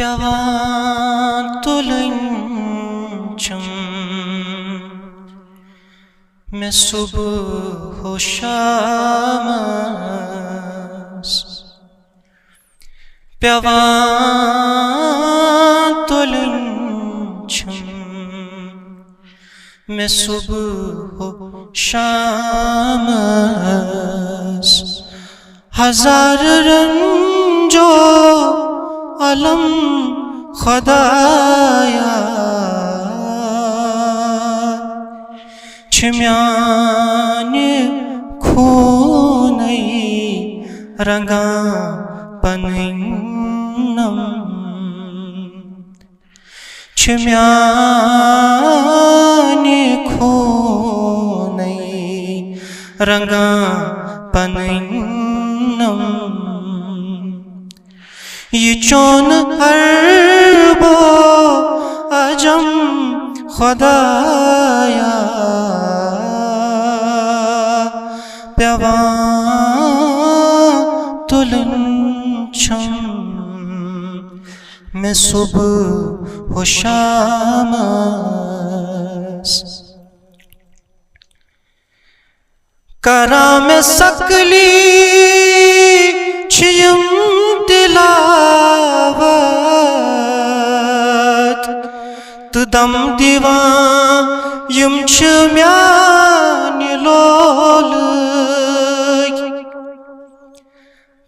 Pyavan tulunchum मैं सुबह हो शामस प्यावान तुलुंचम मैं सुबह हो शामस हजार रंजो अलम खुदाया छिम्याने खूनई रंगा पनिन्नम छिम्याने खूनई रंगा पनिन्नम ये चौन अरबो अजम खुदाया प्यावान तुलुंचम मैं सुबह हो शामस करा में सकली छियम तिलावत तुदम दीवा यम म्यान लोल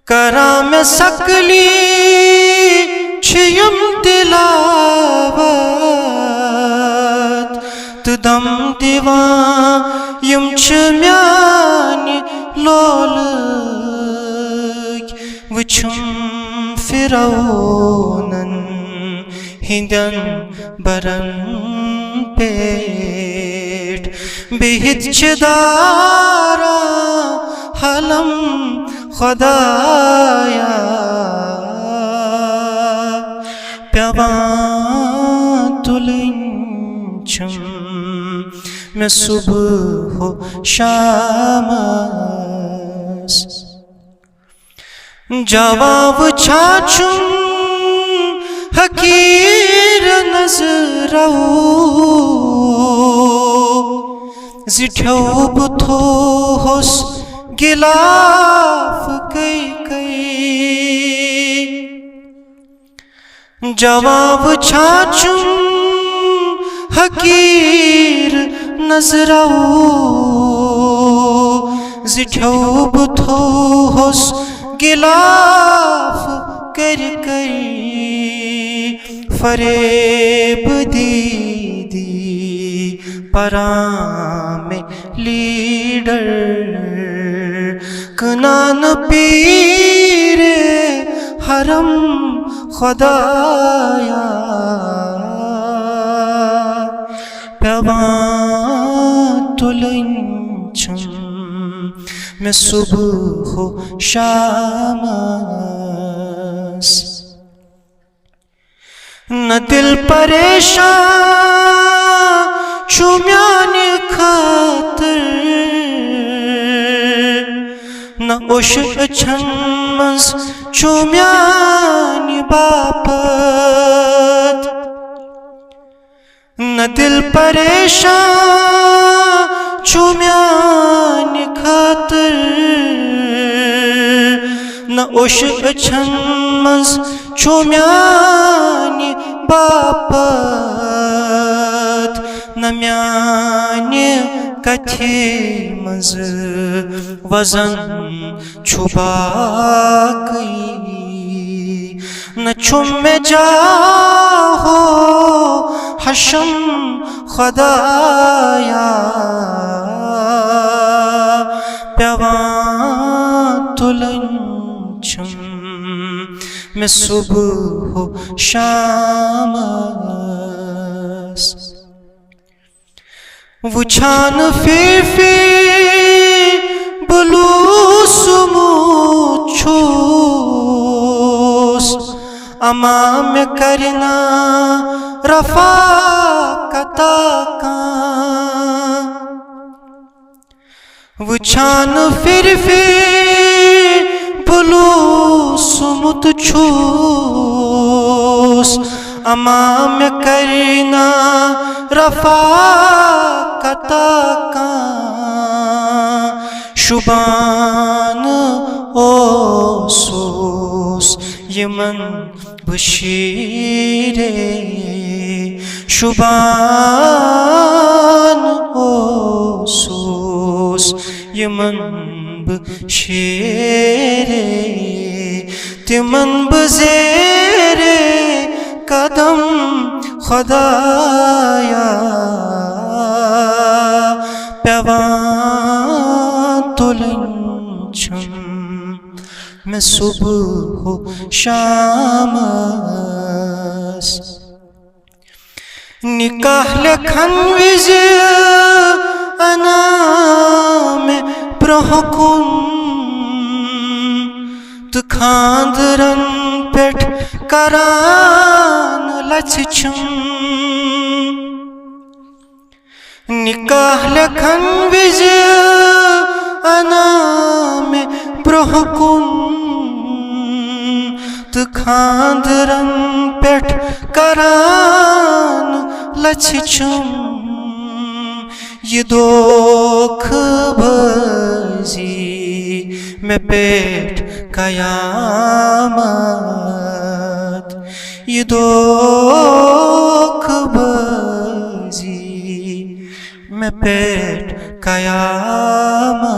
करा में सकली छियम तिलावत तुदम दीवा यम म्यान लोल वुछुम फिरौनन हिंदन बरन पेट बिहित चदारा हलम खुदाया प्यावान तुलुंचम मैं सुबह हो शामस जवाब छाछुम हकीर नजरो जिठ्योब थोस गिलाफ कई कई जवाब छाछुम हकीर नजरो जिठ्योब थोस गिलाफ कर कर फरेब दीदी पराम लीडर कनान पीरे हरम खुदाया प्यावान तुलुंचम मैं सुबह हो शामस न दिल परेशान चुम्यान खातर न उश अछन मंस चुम्यान बापत न दिल परेशान चुम्यान खातर न उश अछन मंस चुम्यान बापत न म्याने कथे मज वजन छुबाकई न छुम में जाहो हशम खुदाया प्यावान तुलुंचम मैं सुबह हो शामस वुछान फिर बुलूस मुछूस अमा में करना रफा कता का वुछान फिर बुलूस मुछूस अमा में करना रफ़ाक़ता का शुबान ओसूस यमन बशीरे शुबान ओसूस यमन बशीरे तिमन बज़ेरे कदम खुदाया पेवां तुलंचम मैं सुबह शामस निकाह लखन विज अना में प्रहुकुम तो खांदरन पेट करान लचचम निकाह लखन विज अना में प्रहुकुम तो खांदरन पेट करान लचचम ये दोख बजी में पेट कयामत ये दोख बजी में पेट कयामत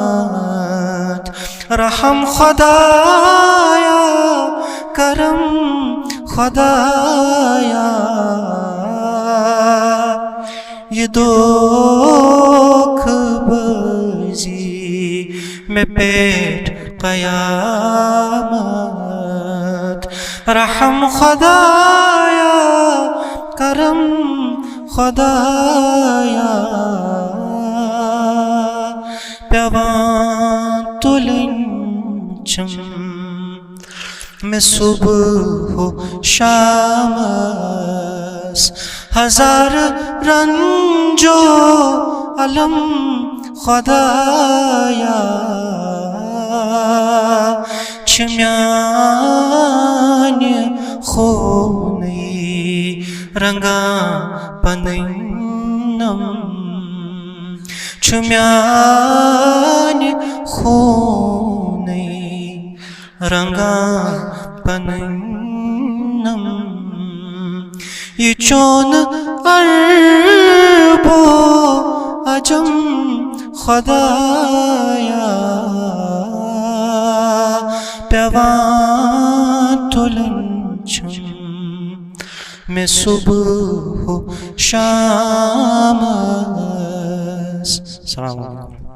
रहम खुदाया करम खुदाया ये दोख बजी में पेट कयामत रहम खुदाया करम खुदाया पेवां तुलंचम मैं सुबह शामस हजार रंजो अलम खुदाया छम्यान्य खूनी रंगा पनम छम्यान्य खूनी रंगा पनम ये चोन अरबो अजम खुदाया पेवां तुलंचम मैं सुबह शामस। अस्सलाम वालेकुम।